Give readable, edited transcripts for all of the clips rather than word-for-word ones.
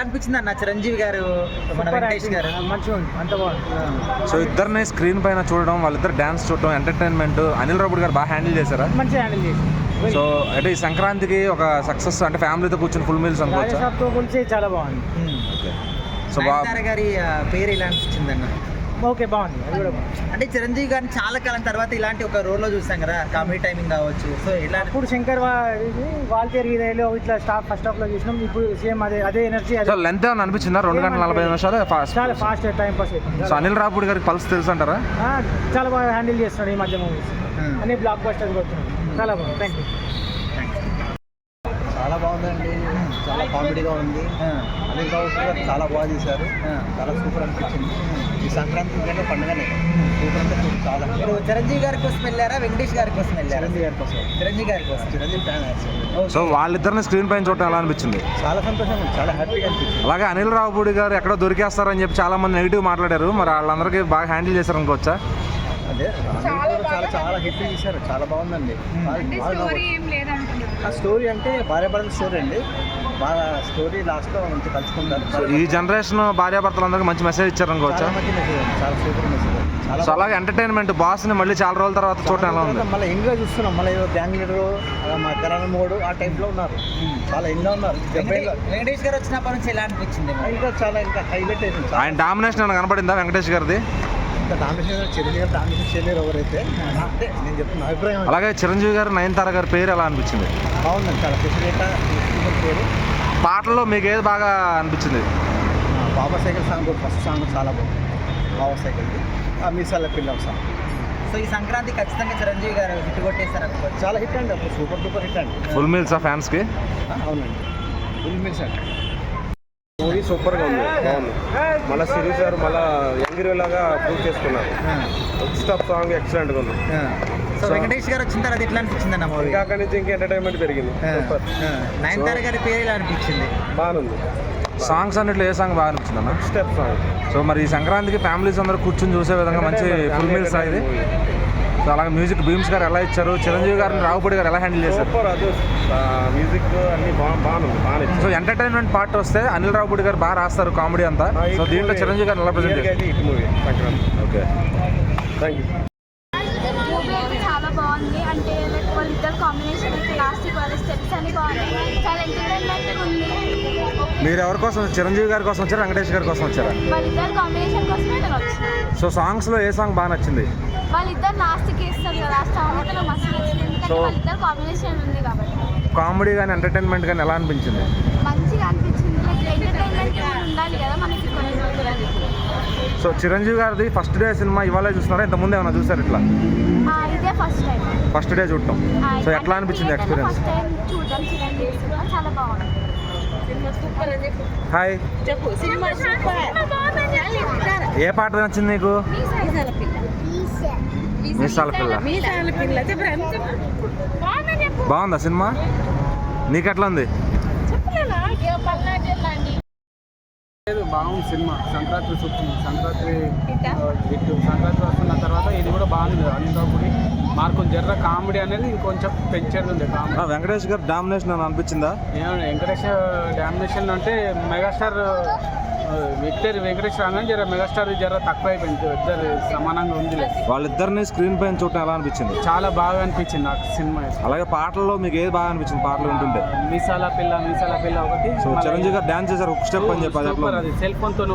అనిపించింది అన్న చిరంజీవి గారు మన వెంకటేష్ గారు మంచిగా ఉంది, అంత బాగుంది. సో ఇద్దరిని స్క్రీన్ పైన చూడడం, వాళ్ళిద్దరు డాన్స్ చూడడం, ఎంటర్టైన్మెంట్ అనిల్ రావుపూడి గారు బాగా హ్యాండిల్ చేశారా? మంచిగా హ్యాండిల్ చేసి. సో అంటే ఈ సంక్రాంతికి ఒక సక్సెస్ అంటే ఫ్యామిలీతో కూర్చొని ఫుల్ మీల్స్ అనుకోవచ్చు. రాజసాబ్తో పోల్చి చాలా బాగుంది. సో నయనతార గారి పేరు ఎలా అనిపించింది అన్న? ఓకే, బాగుంది, అది కూడా బాగుంది. అంటే చిరంజీవి గారిని చాలా కాలం తర్వాత ఇలాంటి ఒక రోల్ లో చూసాం కదా, కామెడీ టైమింగ్ కావచ్చు. సో ఎలా ఇప్పుడు శంకర్ వాల్తేరు హీరోలో ఇట్లా ఫస్ట్ హాఫ్ లో చూసినాం, ఇప్పుడు సేమ్ అదే ఎనర్జీ. సో లెంత్ ఏమైనా అనిపించిందా? 2 గంటల 45 నిమిషాలు చాలా ఫాస్ట్ టైం పాస్ అవుతుంది. సో అనిల్ రావుపూడి గారికి పల్స్ తెలుసు అంటారా? చాలా బాగా హ్యాండిల్ చేస్తున్నాడు ఈ మధ్య మూవీస్ అన్ని బ్లాక్ బస్టర్స్ కొడుతున్నాడు. చాలా బాగుంది. Thank you. చాలా బాగుందండి, చాలా కామెడీగా ఉంది. అనిల్ రావు గారు చాలా బాగా చేశారు, చాలా సూపర్ అనిపించింది. ఈ సంక్రాంతి కంటే పండుగనే సూపర్ అంటే సూపర్. చాలా మీరు చిరంజీవి గారి కోసం వెళ్ళారా, వెంకటేష్ గారి కోసం వెళ్ళారా? చిరంజీవి గారి కోసం. చిరంజీవి గారి కోసం. Chiranjeevi fan actually. సో వాళ్ళిద్దరిని స్క్రీన్ పైన చూడటం ఎలా అనిపించింది? చాలా సంతోషంగా ఉంది, చాలా హ్యాపీగా అనిపించింది. అలాగే అనిల్ రావుపూడి గారు ఎక్కడో దొరికేస్తారని చెప్పి చాలా మంది నెగిటివ్ మాట్లాడారు, మరి వాళ్ళందరికీ బాగా హ్యాండిల్ చేశారు అనుకోవచ్చా? అదే చాలా చాలా హిట్ చేశారు, చాలా బాగుందండి. ఆ స్టోరీ అంటే భార్యాభర్తల స్టోరీ అండి, బాగా స్టోరీ లాస్ట్లో మంచి కలుసుకుంటారు. ఈ జనరేషన్ భార్యాభర్తలందరికీ మంచి మెసేజ్ ఇచ్చారు అనుకోవచ్చా? చాలా మంచి మెసేజ్ అండి, చాలా సూపర్ మెసేజ్. చాలా సో అలాగే ఎంటర్టైన్మెంట్ బాస్ని మళ్ళీ చాలా రోజుల తర్వాత చూడటం ఎలా ఉంది? మళ్ళీ ఎంగా చూస్తున్నాం, మళ్ళీ ఏదో గ్యాంగ్ లీడరు మా కరాన మోడు ఆ టైప్లో ఉన్నారు, చాలా ఎంగా ఉన్నారు. వెంకటేష్ గారు వచ్చినప్పటి నుంచి ఎలా అనిపించింది? ఇంకా చాలా ఇంకా హైలైట్ అయింది. ఆయన డామినేషన్ ఏమైనా కనపడిందా వెంకటేష్ గారిది? ఇంకా డామినేషన్ చిరంజీవి గారు డామినేషన్ చేయలేరు ఎవరైతే, అంటే నేను చెప్తున్నా అభిప్రాయం. అలాగే చిరంజీవి గారు నయనతార గారి పేరు ఎలా అనిపించింది? బాగుందండి, చాలా ఫెసిలిటీ పేరు. పాటల్లో మీకు ఏది బాగా అనిపించింది? బాబా సైకిల్ సాంగ్, ఫస్ట్ సాంగ్ చాలా బాగుంది, బాబా సైకిల్ది. మీసాల పిల్లల సాంగ్. సో ఈ సంక్రాంతి ఖచ్చితంగా చిరంజీవి గారు హిట్ కొట్టేస్తారు అనుకోవచ్చు. చాలా హిట్ అండి, అప్పుడు సూపర్ డూపర్ హిట్ అండి. ఫుల్ మీల్స్ ఆ ఫ్యాన్స్కి? అవునండి, ఫుల్ మీల్స్ అండి. మూవీ సూపర్గా ఉంది, బాగుంది. మళ్ళీ సిరీస్ గారు మళ్ళీ యంగ్ లాగా ప్రూవ్ చేసుకున్నారు. స్టాప్ సాంగ్ ఎక్సలెంట్గా ఉంది. సో వెంకటేష్ గారు వచ్చిన తర్వాత ఎట్లా అనిపించింది అన్న మూవీ? ఇంకా అక్కడి నుంచి ఇంకా ఎంటర్టైన్మెంట్ పెరిగింది. సూపర్. నయనతార గారి పేరు ఎలా అనిపించింది? బాగుంది. సాంగ్స్ అన్నిట్లో ఏ సాంగ్ బాగా అనిపించింది అన్న? Step song. సో మరి ఈ సంక్రాంతికి ఫ్యామిలీస్ అందరూ కూర్చొని చూసే విధంగా మంచి ఫుల్ మీల్స్ ఇది. సో అలాగే మ్యూజిక్ భీమ్స్ గారు ఎలా ఇచ్చారు, చిరంజీవి గారిని రావుపూడి గారు ఎలా హ్యాండిల్ చేశారు? సూపర్. అది మ్యూజిక్ అన్ని బాగుంది, బాగా. సో ఎంటర్టైన్మెంట్ పార్ట్ వస్తే అనిల్ రావుపూడి గారు బాగా రాస్తారు కామెడీ అంతా. సో దీంట్లో చిరంజీవి గారు ఎలా ప్రజెంట్ చేస్తారు? Hit movie Sankranti. Okay, thank you. Movie అయితే చాలా బాగుంది. అంటే లైక్ వాళ్ళిద్దరు కాంబినేషన్ అయితే లాస్ట్కి వాళ్ళ స్టెప్స్ అన్ని బాగున్నాయి, చాలా ఎంటర్టైన్మెంట్ ఉంది. మీరు ఎవరి కోసం, చిరంజీవి గారి కోసం వచ్చారా, వెంకటేష్ గారి కోసం వచ్చారా? వాళ్ళిద్దరు కాంబినేషన్ కోసమే నేను వచ్చిన. సో సాంగ్స్లో ఏ సాంగ్ బాగా నచ్చింది? వాళ్ళిద్దరు లాస్ట్కి వేస్తారు కదా, ఆ సాంగ్ అయితే నాకు మస్తు నచ్చింది, ఎందుకంటే వాళ్ళిద్దరు కాంబినేషన్ ఉంది కాబట్టి. కామెడీ కానీ ఎంటర్టైన్మెంట్ కానీ ఎలా అనిపించింది? మంచిగా అనిపించింది. లైక్ ఎంటర్టైన్మెంట్ ఉండాలి కదా మనకి కొన్ని రోజులకి. సో చిరంజీవి గారిది ఫస్ట్ డే సినిమా ఇవాళ చూస్తున్నారా, ఇంతకుముందు ఏమైనా చూసారు ఇట్లా? ఇదే ఫస్ట్ టైం, ఫస్ట్ డే చూడటం. సో ఎట్లా అనిపించింది ఎక్స్పీరియన్స్? ఫస్ట్ టైం చూడడం చిరంజీవి సినిమా చాలా బాగుంది. హాయ్, ఏ పాట నచ్చింది నీకు? మీసాల పిల్ల. బాగుందా సినిమా? నీకు ఎట్లా ఉంది? బాగుంది సినిమా. సంక్రాంతి సంక్రాంతి వస్తున్న తర్వాత ఇది కూడా బాగుంది. అనిల్ రావుపూడి మార్కు జర్ర కామెడీ అనేది ఇంకొంచెం పెంచేది ఉంది. కామెడీ వెంకటేష్ గారు డామినేషన్ అని అనిపించిందా? వెంకటేష్ డామినేషన్ అంటే మెగాస్టార్ వెంకటేష్ రాగానే జర మెగాస్టార్ జర తక్కువ అయిపోయింది, ఇద్దరు సమానంగా ఉంది. వాళ్ళిద్దరిని స్క్రీన్ పైన చూడటం ఎలా అనిపించింది? చాలా బాగా అనిపించింది నాకు సినిమా. అలాగే పాటల్లో మీకు ఏది బాగా అనిపించింది? పాటలు వింటుంటే మీసాల పిల్ల ఒకటి. సో చిరంజీవి గారు డాన్స్ చేశారు ఒక స్టెప్ అని చెప్పి, అది సెల్ ఫోన్ తో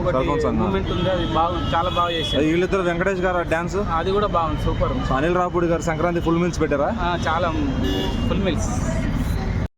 మూమెంట్ ఉంది, అది బాగుంది, చాలా బాగా చేశారు. వీళ్ళిద్దరు వెంకటేష్ గారు డాన్స్ అది కూడా బాగుంది, సూపర్. అనిల్ రావుపూడి గారు సంక్రాంతి ఫుల్ మీల్స్ పెట్టారా? చాలా ఫుల్ మీల్స్.